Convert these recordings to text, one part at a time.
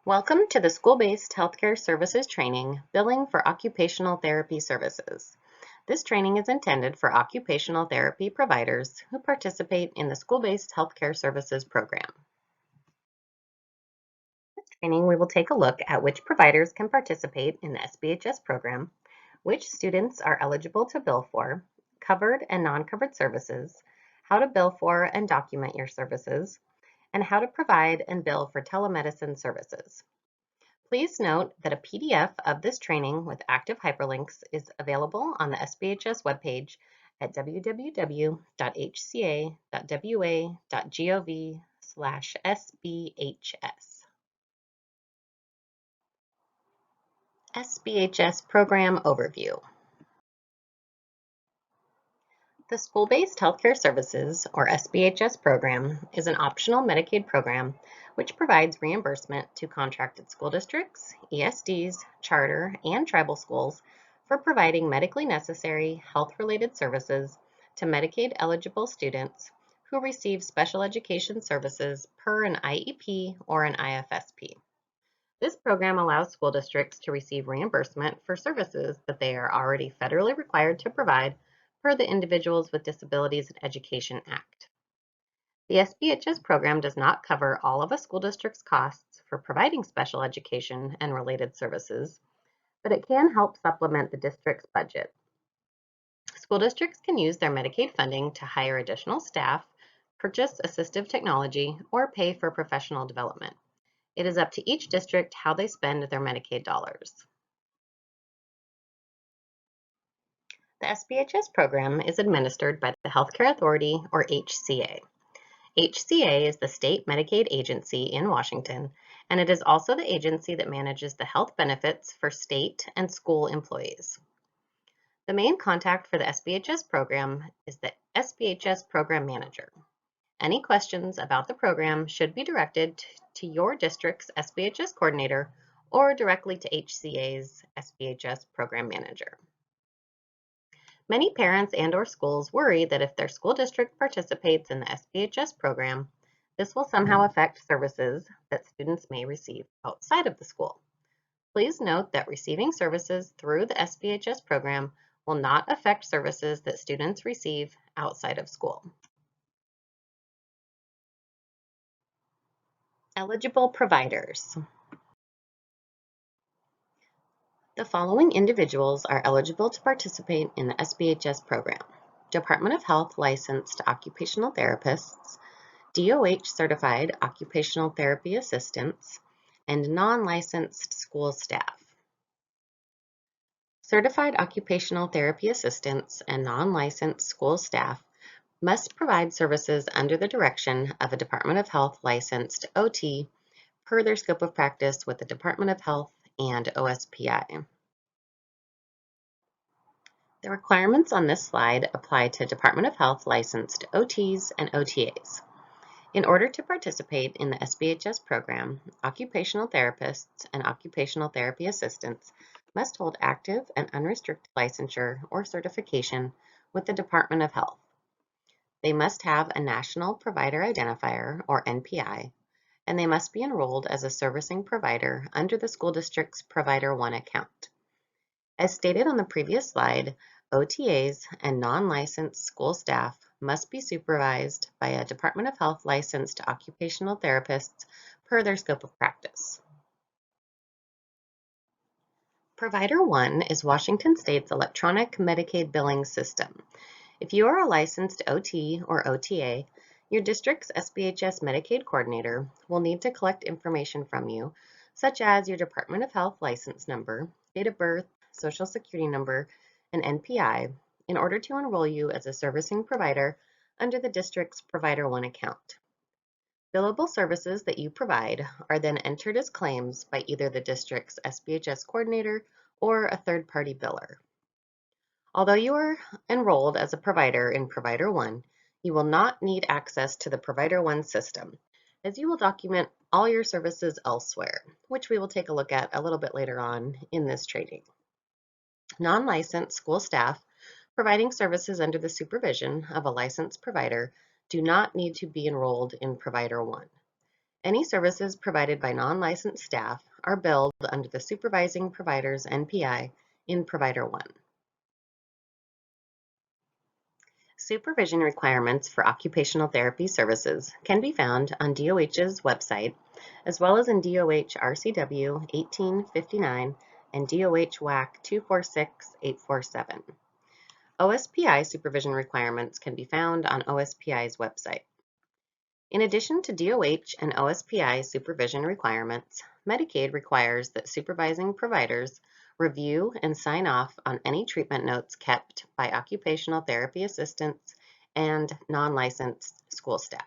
Welcome to the School-Based Healthcare Services Training, Billing for Occupational Therapy Services. This training is intended for occupational therapy providers who participate in the School-Based Healthcare Services program. In this training, we will take a look at which providers can participate in the SBHS program, which students are eligible to bill for, covered and non-covered services, how to bill for and document your services, and how to provide and bill for telemedicine services. Please note that a PDF of this training with active hyperlinks is available on the SBHS webpage at www.hca.wa.gov/SBHS. SBHS Program Overview. The School-Based Healthcare Services, or SBHS program, is an optional Medicaid program which provides reimbursement to contracted school districts, ESDs, charter, and tribal schools for providing medically necessary health-related services to Medicaid-eligible students who receive special education services per an IEP or an IFSP. This program allows school districts to receive reimbursement for services that they are already federally required to provide per the Individuals with Disabilities in Education Act. The SBHS program does not cover all of a school district's costs for providing special education and related services, but it can help supplement the district's budget. School districts can use their Medicaid funding to hire additional staff, purchase assistive technology, or pay for professional development. It is up to each district how they spend their Medicaid dollars. The SBHS program is administered by the Healthcare Authority, or HCA. HCA is the state Medicaid agency in Washington, and it is also the agency that manages the health benefits for state and school employees. The main contact for the SBHS program is the SBHS program manager. Any questions about the program should be directed to your district's SBHS coordinator or directly to HCA's SBHS program manager. Many parents and/or schools worry that if their school district participates in the SBHS program, this will somehow affect services that students may receive outside of the school. Please note that receiving services through the SBHS program will not affect services that students receive outside of school. Eligible providers. The following individuals are eligible to participate in the SBHS program: Department of Health licensed occupational therapists, DOH certified occupational therapy assistants, and non-licensed school staff. Certified occupational therapy assistants and non-licensed school staff must provide services under the direction of a Department of Health licensed OT per their scope of practice with the Department of Health and OSPI. The requirements on this slide apply to Department of Health licensed OTs and OTAs. In order to participate in the SBHS program, occupational therapists and occupational therapy assistants must hold active and unrestricted licensure or certification with the Department of Health. They must have a National Provider Identifier, or NPI, and they must be enrolled as a servicing provider under the school district's Provider One account. As stated on the previous slide, OTAs and non-licensed school staff must be supervised by a Department of Health licensed occupational therapist per their scope of practice. Provider One is Washington State's electronic Medicaid billing system. If you are a licensed OT or OTA, your district's SBHS Medicaid coordinator will need to collect information from you, such as your Department of Health license number, date of birth, Social Security number, and NPI, in order to enroll you as a servicing provider under the district's Provider One account. Billable services that you provide are then entered as claims by either the district's SBHS coordinator or a third-party biller. Although you are enrolled as a provider in Provider One, you will not need access to the Provider One system, as you will document all your services elsewhere, which we will take a look at a little bit later on in this training. Non-licensed school staff providing services under the supervision of a licensed provider do not need to be enrolled in Provider One. Any services provided by non-licensed staff are billed under the Supervising Providers NPI in Provider 1. Supervision requirements for occupational therapy services can be found on DOH's website, as well as in DOH RCW 1859 and DOH WAC 246847. OSPI supervision requirements can be found on OSPI's website. In addition to DOH and OSPI supervision requirements, Medicaid requires that supervising providers review and sign off on any treatment notes kept by occupational therapy assistants and non-licensed school staff.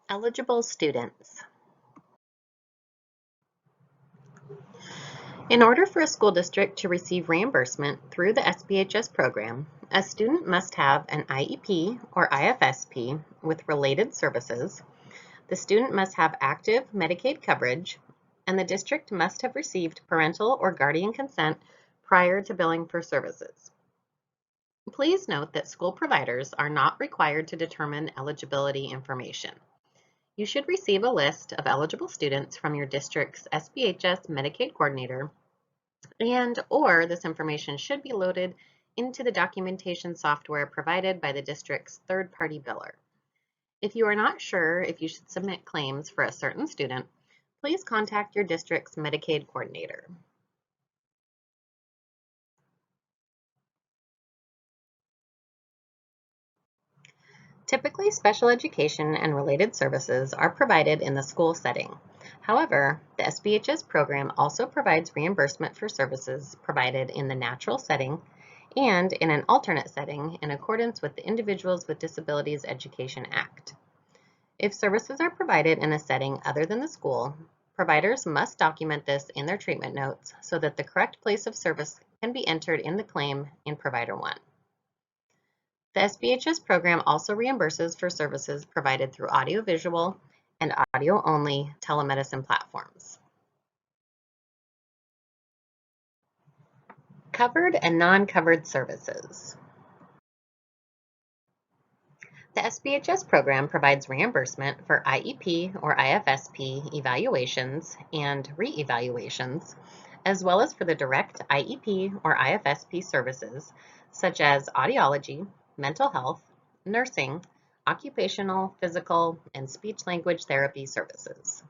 Eligible students. In order for a school district to receive reimbursement through the SBHS program, a student must have an IEP or IFSP with related services. The student must have active Medicaid coverage, and the district must have received parental or guardian consent prior to billing for services. Please note that school providers are not required to determine eligibility information. You should receive a list of eligible students from your district's SBHS Medicaid coordinator, or this information should be loaded into the documentation software provided by the district's third-party biller. If you are not sure if you should submit claims for a certain student, please contact your district's Medicaid coordinator. Typically, special education and related services are provided in the school setting. However, the SBHS program also provides reimbursement for services provided in the natural setting and in an alternate setting in accordance with the Individuals with Disabilities Education Act. If services are provided in a setting other than the school, providers must document this in their treatment notes so that the correct place of service can be entered in the claim in Provider 1. The SBHS program also reimburses for services provided through audiovisual and audio-only telemedicine platforms. Covered and non-covered services. The SBHS program provides reimbursement for IEP or IFSP evaluations and re-evaluations, as well as for the direct IEP or IFSP services such as audiology, mental health, nursing, occupational, physical, and speech-language therapy services.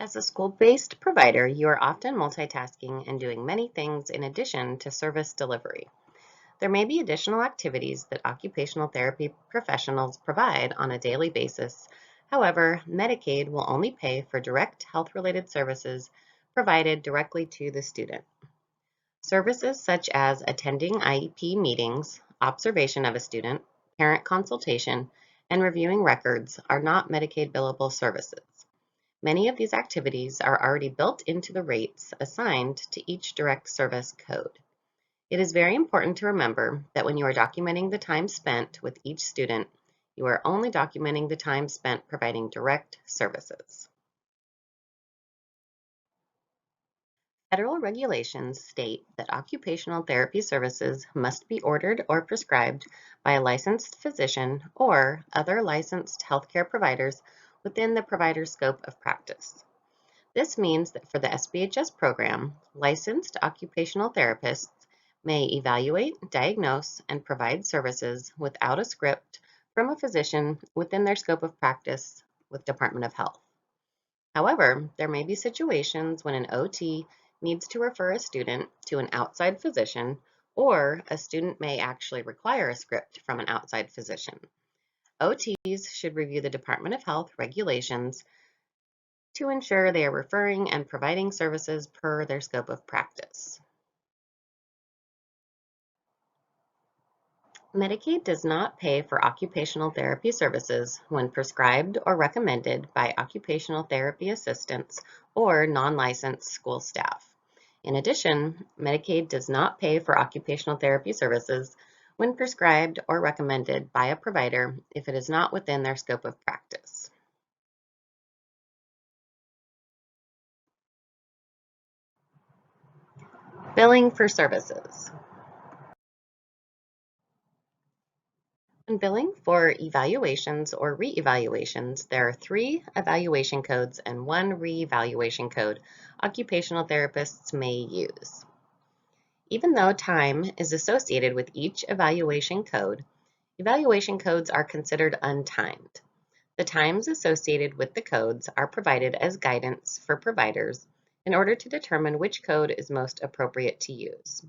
As a school-based provider, you are often multitasking and doing many things in addition to service delivery. There may be additional activities that occupational therapy professionals provide on a daily basis. However, Medicaid will only pay for direct health-related services provided directly to the student. Services such as attending IEP meetings, observation of a student, parent consultation, and reviewing records are not Medicaid billable services. Many of these activities are already built into the rates assigned to each direct service code. It is very important to remember that when you are documenting the time spent with each student, you are only documenting the time spent providing direct services. Federal regulations state that occupational therapy services must be ordered or prescribed by a licensed physician or other licensed healthcare providers within the provider's scope of practice. This means that for the SBHS program, licensed occupational therapists may evaluate, diagnose, and provide services without a script from a physician within their scope of practice with Department of Health. However, there may be situations when an OT needs to refer a student to an outside physician, or a student may actually require a script from an outside physician. OTs should review the Department of Health regulations to ensure they are referring and providing services per their scope of practice. Medicaid does not pay for occupational therapy services when prescribed or recommended by occupational therapy assistants or non-licensed school staff. In addition, Medicaid does not pay for occupational therapy services when prescribed or recommended by a provider if it is not within their scope of practice. Billing for services. When billing for evaluations or re-evaluations, there are 3 evaluation codes and 1 re-evaluation code occupational therapists may use. Even though time is associated with each evaluation code, evaluation codes are considered untimed. The times associated with the codes are provided as guidance for providers in order to determine which code is most appropriate to use.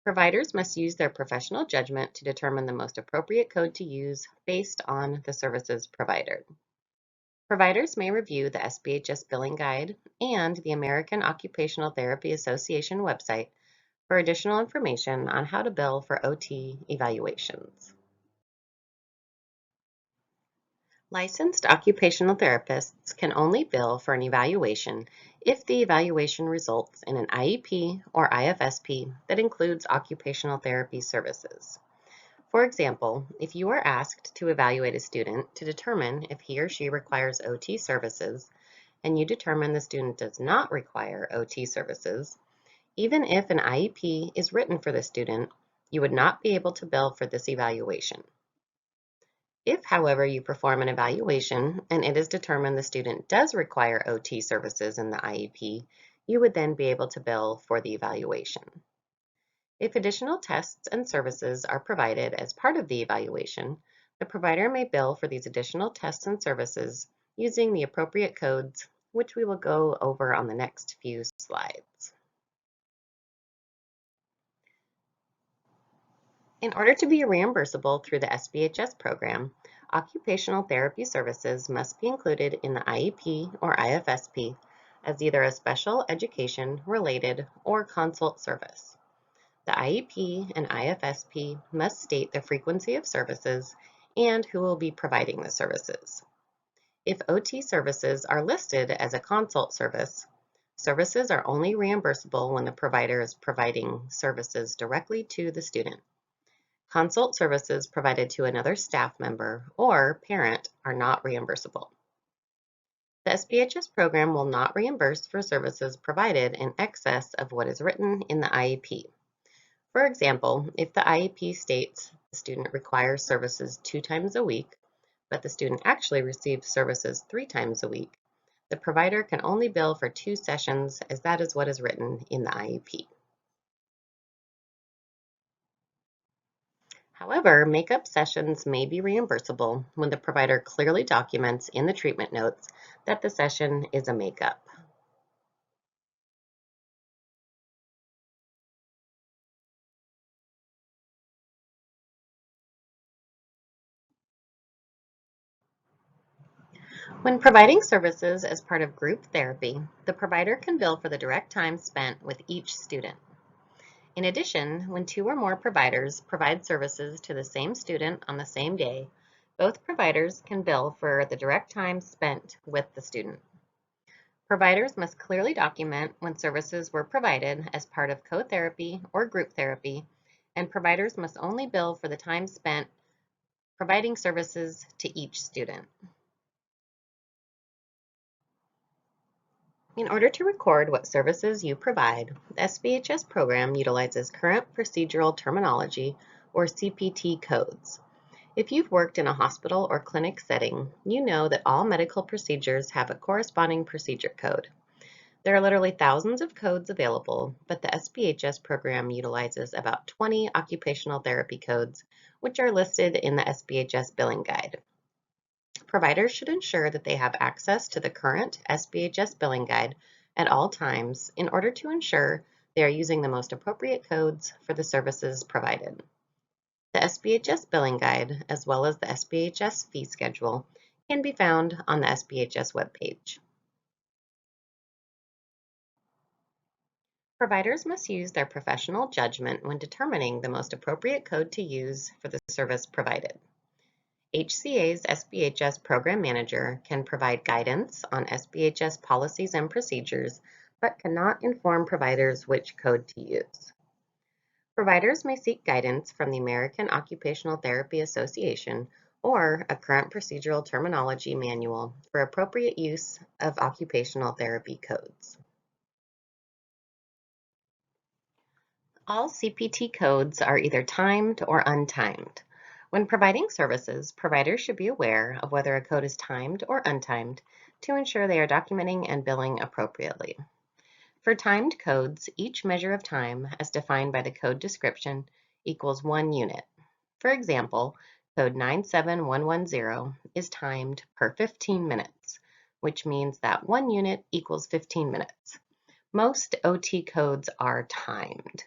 Providers must use their professional judgment to determine the most appropriate code to use based on the services provided. Providers may review the SBHS billing guide and the American Occupational Therapy Association website for additional information on how to bill for OT evaluations. Licensed occupational therapists can only bill for an evaluation if the evaluation results in an IEP or IFSP that includes occupational therapy services. For example, if you are asked to evaluate a student to determine if he or she requires OT services, and you determine the student does not require OT services, even if an IEP is written for the student, you would not be able to bill for this evaluation. If, however, you perform an evaluation and it is determined the student does require OT services in the IEP, you would then be able to bill for the evaluation. If additional tests and services are provided as part of the evaluation, the provider may bill for these additional tests and services using the appropriate codes, which we will go over on the next few slides. In order to be reimbursable through the SBHS program, occupational therapy services must be included in the IEP or IFSP as either a special education related or consult service. The IEP and IFSP must state the frequency of services and who will be providing the services. If OT services are listed as a consult service, services are only reimbursable when the provider is providing services directly to the student. Consult services provided to another staff member or parent are not reimbursable. The SBHS program will not reimburse for services provided in excess of what is written in the IEP. For example, if the IEP states the student requires services 2 times a week, but the student actually receives services 3 times a week, the provider can only bill for 2 sessions as that is what is written in the IEP. However, makeup sessions may be reimbursable when the provider clearly documents in the treatment notes that the session is a makeup. When providing services as part of group therapy, the provider can bill for the direct time spent with each student. In addition, when 2 or more providers provide services to the same student on the same day, both providers can bill for the direct time spent with the student. Providers must clearly document when services were provided as part of co-therapy or group therapy, and providers must only bill for the time spent providing services to each student. In order to record what services you provide, the SBHS program utilizes current procedural terminology or CPT codes. If you've worked in a hospital or clinic setting, you know that all medical procedures have a corresponding procedure code. There are literally thousands of codes available, but the SBHS program utilizes about 20 occupational therapy codes, which are listed in the SBHS billing guide. Providers should ensure that they have access to the current SBHS billing guide at all times in order to ensure they are using the most appropriate codes for the services provided. The SBHS billing guide, as well as the SBHS fee schedule, can be found on the SBHS webpage. Providers must use their professional judgment when determining the most appropriate code to use for the service provided. HCA's SBHS Program Manager can provide guidance on SBHS policies and procedures, but cannot inform providers which code to use. Providers may seek guidance from the American Occupational Therapy Association or a current procedural terminology manual for appropriate use of occupational therapy codes. All CPT codes are either timed or untimed. When providing services, providers should be aware of whether a code is timed or untimed to ensure they are documenting and billing appropriately. For timed codes, each measure of time, as defined by the code description, equals 1 unit. For example, code 97110 is timed per 15 minutes, which means that 1 unit equals 15 minutes. Most OT codes are timed.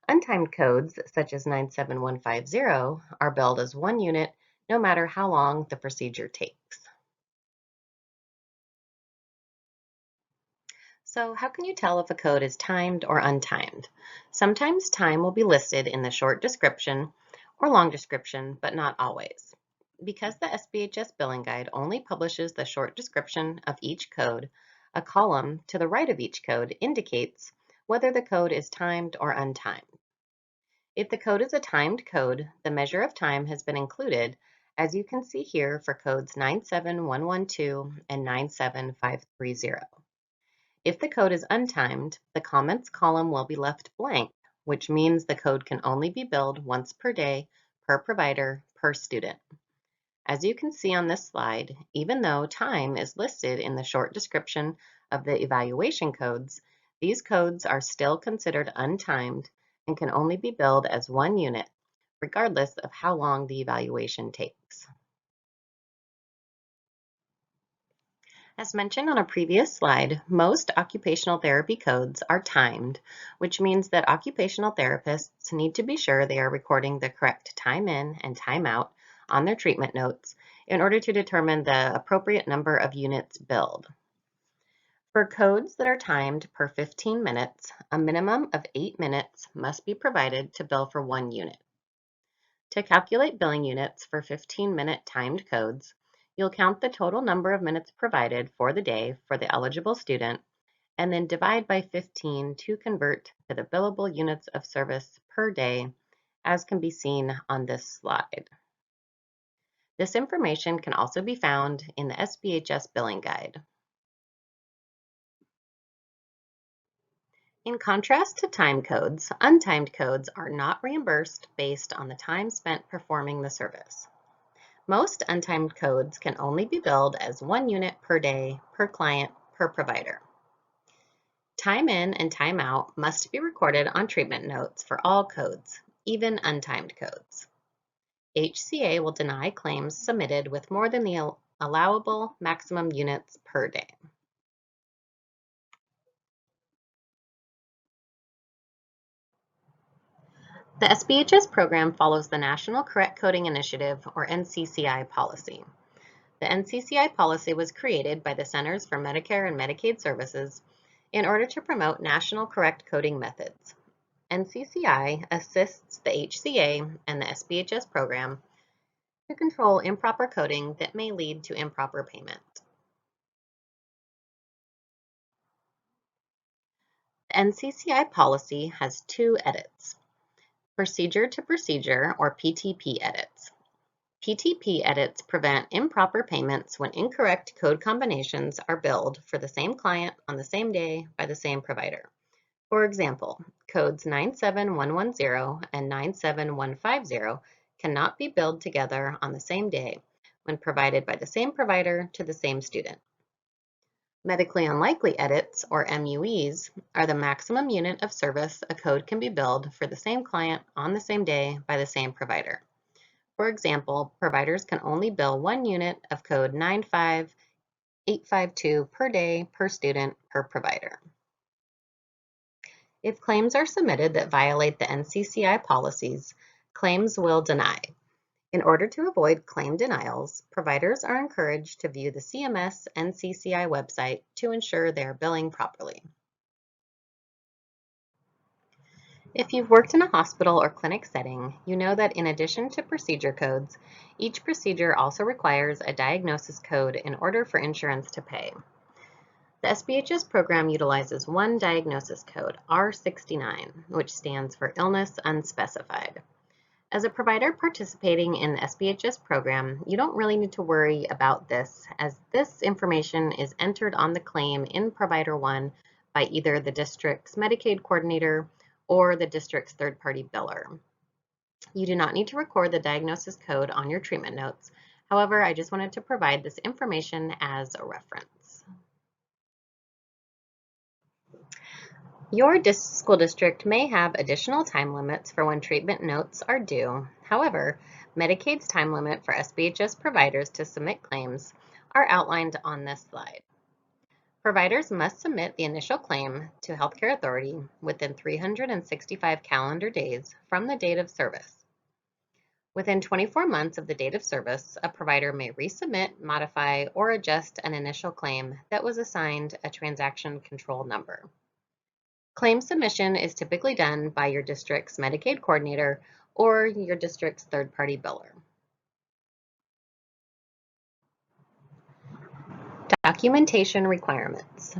Untimed codes, such as 97150, are billed as 1 unit no matter how long the procedure takes. So how can you tell if a code is timed or untimed? Sometimes time will be listed in the short description or long description, but not always. Because the SBHS billing guide only publishes the short description of each code, a column to the right of each code indicates whether the code is timed or untimed. If the code is a timed code, the measure of time has been included, as you can see here for codes 97112 and 97530. If the code is untimed, the comments column will be left blank, which means the code can only be billed once per day, per provider, per student. As you can see on this slide, even though time is listed in the short description of the evaluation codes, these codes are still considered untimed and can only be billed as 1 unit, regardless of how long the evaluation takes. As mentioned on a previous slide, most occupational therapy codes are timed, which means that occupational therapists need to be sure they are recording the correct time in and time out on their treatment notes in order to determine the appropriate number of units billed. For codes that are timed per 15 minutes, a minimum of 8 minutes must be provided to bill for 1 unit. To calculate billing units for 15-minute timed codes, you'll count the total number of minutes provided for the day for the eligible student, and then divide by 15 to convert to the billable units of service per day, as can be seen on this slide. This information can also be found in the SBHS billing guide. In contrast to time codes, untimed codes are not reimbursed based on the time spent performing the service. Most untimed codes can only be billed as 1 unit per day, per client, per provider. Time in and time out must be recorded on treatment notes for all codes, even untimed codes. HCA will deny claims submitted with more than the allowable maximum units per day. The SBHS program follows the National Correct Coding Initiative, or NCCI policy. The NCCI policy was created by the Centers for Medicare and Medicaid Services in order to promote national correct coding methods. NCCI assists the HCA and the SBHS program to control improper coding that may lead to improper payment. The NCCI policy has 2 edits: procedure to procedure, or PTP edits. PTP edits prevent improper payments when incorrect code combinations are billed for the same client on the same day by the same provider. For example, codes 97110 and 97150 cannot be billed together on the same day when provided by the same provider to the same student. Medically unlikely edits, or MUEs, are the maximum unit of service a code can be billed for the same client on the same day by the same provider. For example, providers can only bill 1 unit of code 95852 per day, per student, per provider. If claims are submitted that violate the NCCI policies, claims will deny. In order to avoid claim denials, providers are encouraged to view the CMS NCCI website to ensure they are billing properly. If you've worked in a hospital or clinic setting, you know that in addition to procedure codes, each procedure also requires a diagnosis code in order for insurance to pay. The SBHS program utilizes one diagnosis code, R69, which stands for Illness Unspecified. As a provider participating in the SBHS program, you don't really need to worry about this, as this information is entered on the claim in Provider 1 by either the district's Medicaid coordinator or the district's third-party biller. You do not need to record the diagnosis code on your treatment notes. However, I just wanted to provide this information as a reference. Your school district may have additional time limits for when treatment notes are due. However, Medicaid's time limit for SBHS providers to submit claims are outlined on this slide. Providers must submit the initial claim to Healthcare Authority within 365 calendar days from the date of service. Within 24 months of the date of service, a provider may resubmit, modify, or adjust an initial claim that was assigned a transaction control number. Claim submission is typically done by your district's Medicaid coordinator or your district's third-party biller. Documentation requirements.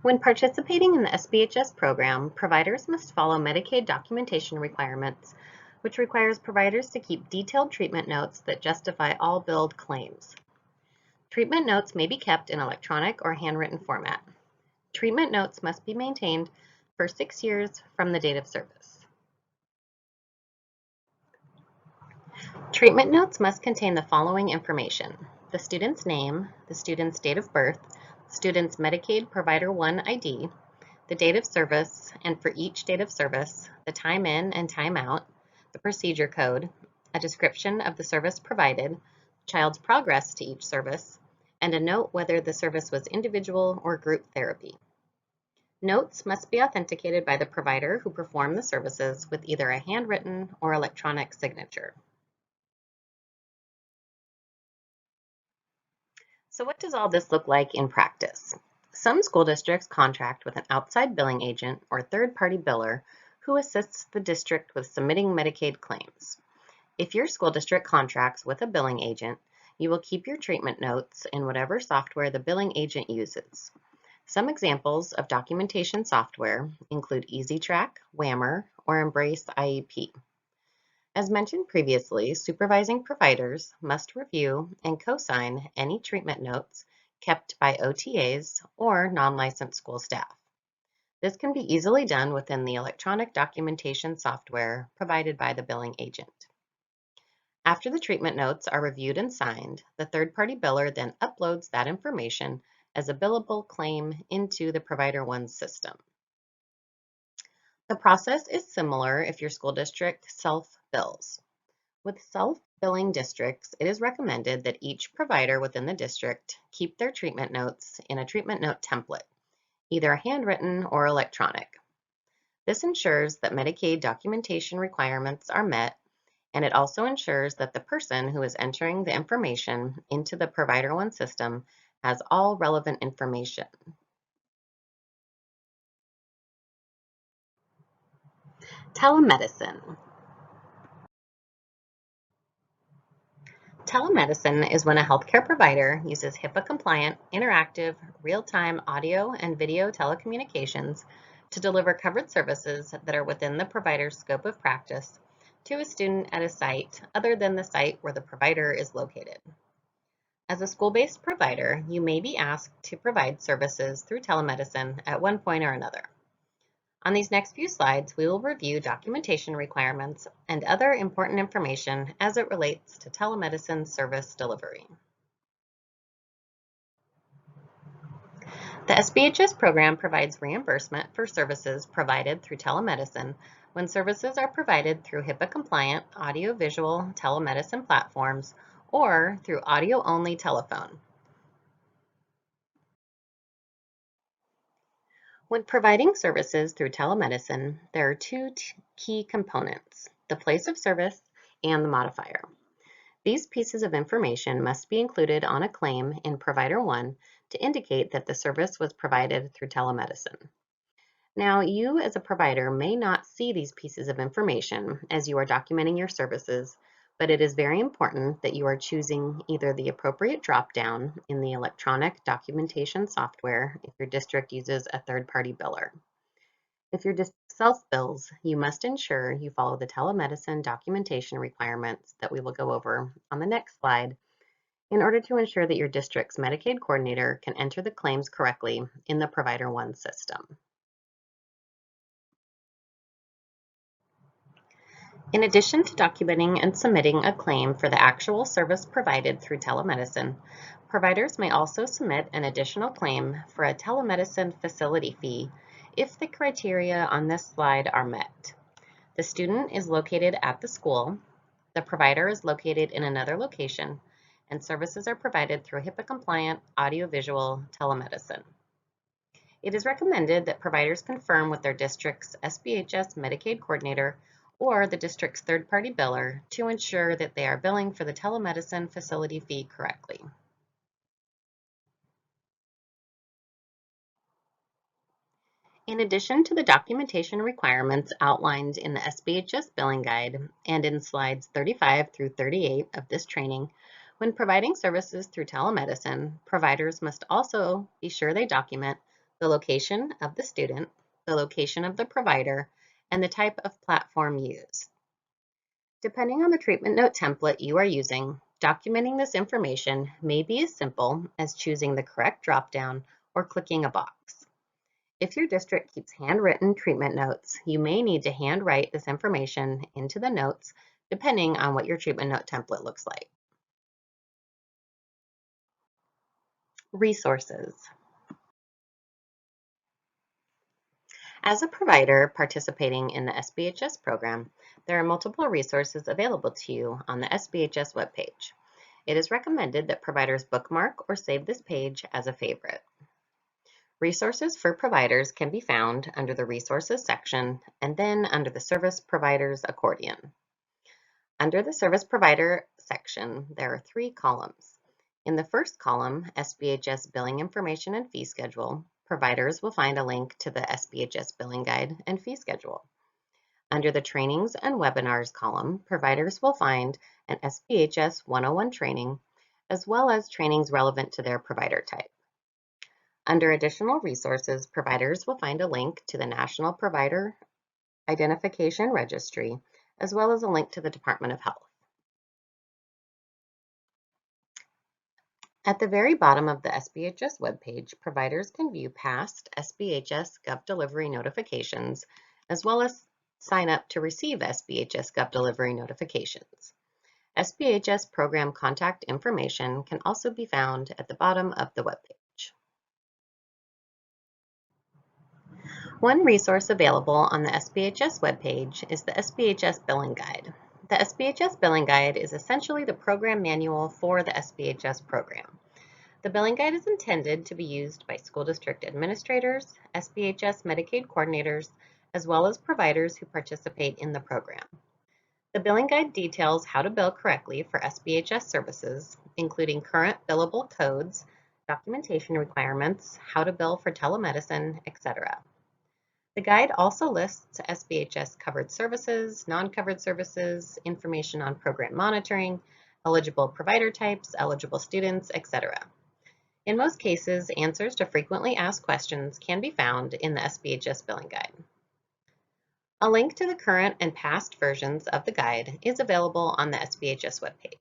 When participating in the SBHS program, providers must follow Medicaid documentation requirements, which requires providers to keep detailed treatment notes that justify all billed claims. Treatment notes may be kept in electronic or handwritten format. Treatment notes must be maintained for 6 years from the date of service. Treatment notes must contain the following information: the student's name, the student's date of birth, student's Medicaid Provider 1 ID, the date of service, and for each date of service, the time in and time out, the procedure code, a description of the service provided, child's progress to each service, and a note whether the service was individual or group therapy. Notes must be authenticated by the provider who performed the services with either a handwritten or electronic signature. So what does all this look like in practice? Some school districts contract with an outside billing agent or third-party biller who assists the district with submitting Medicaid claims. If your school district contracts with a billing agent, you will keep your treatment notes in whatever software the billing agent uses. Some examples of documentation software include EasyTrack, Whammer, or Embrace IEP. As mentioned previously, supervising providers must review and co-sign any treatment notes kept by OTAs or non-licensed school staff. This can be easily done within the electronic documentation software provided by the billing agent. After the treatment notes are reviewed and signed, the third-party biller then uploads that information as a billable claim into the Provider One system. The process is similar if your school district self-bills. With self-billing districts, it is recommended that each provider within the district keep their treatment notes in a treatment note template, either handwritten or electronic. This ensures that Medicaid documentation requirements are met, and it also ensures that the person who is entering the information into the Provider One system has all relevant information. Telemedicine. Telemedicine is when a healthcare provider uses HIPAA-compliant, interactive, real-time audio and video telecommunications to deliver covered services that are within the provider's scope of practice to a student at a site other than the site where the provider is located. As a school-based provider, you may be asked to provide services through telemedicine at one point or another. On these next few slides, we will review documentation requirements and other important information as it relates to telemedicine service delivery. The SBHS program provides reimbursement for services provided through telemedicine when services are provided through HIPAA-compliant audio-visual telemedicine platforms or through audio-only telephone. When providing services through telemedicine, there are two key components: the place of service and the modifier. These pieces of information must be included on a claim in Provider One to indicate that the service was provided through telemedicine. Now, you as a provider may not see these pieces of information as you are documenting your services, but it is very important that you are choosing either the appropriate drop-down in the electronic documentation software if your district uses a third-party biller. If your district self-bills, you must ensure you follow the telemedicine documentation requirements that we will go over on the next slide in order to ensure that your district's Medicaid coordinator can enter the claims correctly in the Provider One system. In addition to documenting and submitting a claim for the actual service provided through telemedicine, providers may also submit an additional claim for a telemedicine facility fee if the criteria on this slide are met. The student is located at the school, the provider is located in another location, and services are provided through HIPAA-compliant audiovisual telemedicine. It is recommended that providers confirm with their district's SBHS Medicaid coordinator or the district's third-party biller to ensure that they are billing for the telemedicine facility fee correctly. In addition to the documentation requirements outlined in the SBHS billing guide and in slides 35 through 38 of this training, when providing services through telemedicine, providers must also be sure they document the location of the student, the location of the provider, and the type of platform used. Depending on the treatment note template you are using, documenting this information may be as simple as choosing the correct dropdown or clicking a box. If your district keeps handwritten treatment notes, you may need to handwrite this information into the notes depending on what your treatment note template looks like. Resources. As a provider participating in the SBHS program, there are multiple resources available to you on the SBHS webpage. It is recommended that providers bookmark or save this page as a favorite. Resources for providers can be found under the Resources section and then under the Service Providers accordion. Under the Service Provider section, there are 3 columns. In the first column, SBHS Billing Information and Fee Schedule, providers will find a link to the SBHS Billing Guide and Fee Schedule. Under the Trainings and Webinars column, providers will find an SBHS 101 training, as well as trainings relevant to their provider type. Under Additional Resources, providers will find a link to the National Provider Identification Registry, as well as a link to the Department of Health. At the very bottom of the SBHS webpage, providers can view past SBHS GovDelivery notifications, as well as sign up to receive SBHS GovDelivery notifications. SBHS program contact information can also be found at the bottom of the webpage. One resource available on the SBHS webpage is the SBHS Billing Guide. The SBHS Billing Guide is essentially the program manual for the SBHS program. The billing guide is intended to be used by school district administrators, SBHS Medicaid coordinators, as well as providers who participate in the program. The billing guide details how to bill correctly for SBHS services, including current billable codes, documentation requirements, how to bill for telemedicine, etc. The guide also lists SBHS covered services, non-covered services, information on program monitoring, eligible provider types, eligible students, etc. In most cases, answers to frequently asked questions can be found in the SBHS Billing Guide. A link to the current and past versions of the guide is available on the SBHS webpage.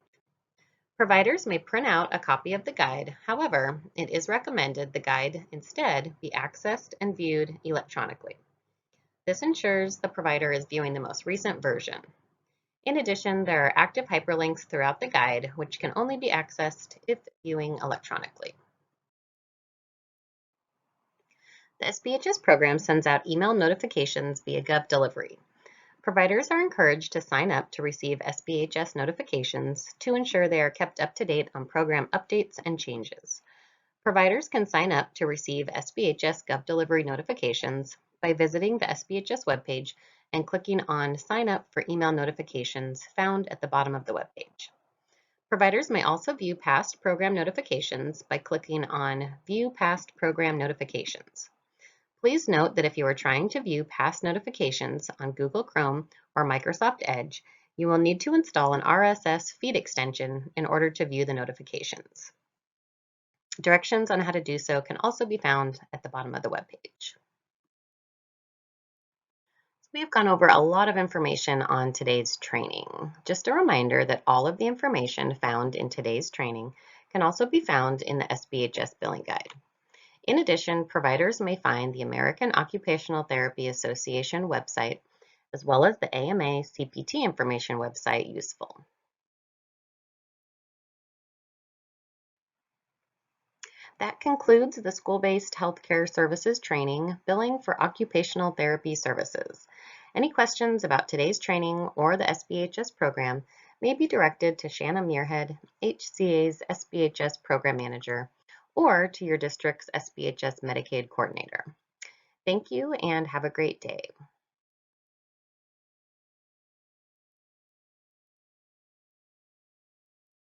Providers may print out a copy of the guide. However, it is recommended the guide instead be accessed and viewed electronically. This ensures the provider is viewing the most recent version. In addition, there are active hyperlinks throughout the guide, which can only be accessed if viewing electronically. The SBHS program sends out email notifications via GovDelivery. Providers are encouraged to sign up to receive SBHS notifications to ensure they are kept up to date on program updates and changes. Providers can sign up to receive SBHS GovDelivery notifications by visiting the SBHS webpage and clicking on Sign Up for Email Notifications found at the bottom of the webpage. Providers may also view past program notifications by clicking on View Past Program Notifications. Please note that if you are trying to view past notifications on Google Chrome or Microsoft Edge, you will need to install an RSS feed extension in order to view the notifications. Directions on how to do so can also be found at the bottom of the webpage. We have gone over a lot of information on today's training. Just a reminder that all of the information found in today's training can also be found in the SBHS Billing Guide. In addition, providers may find the American Occupational Therapy Association website as well as the AMA CPT information website useful. That concludes the school-based healthcare services training, billing for occupational therapy services. Any questions about today's training or the SBHS program may be directed to Shanna Muirhead, HCA's SBHS Program Manager, or to your district's SBHS Medicaid Coordinator. Thank you and have a great day.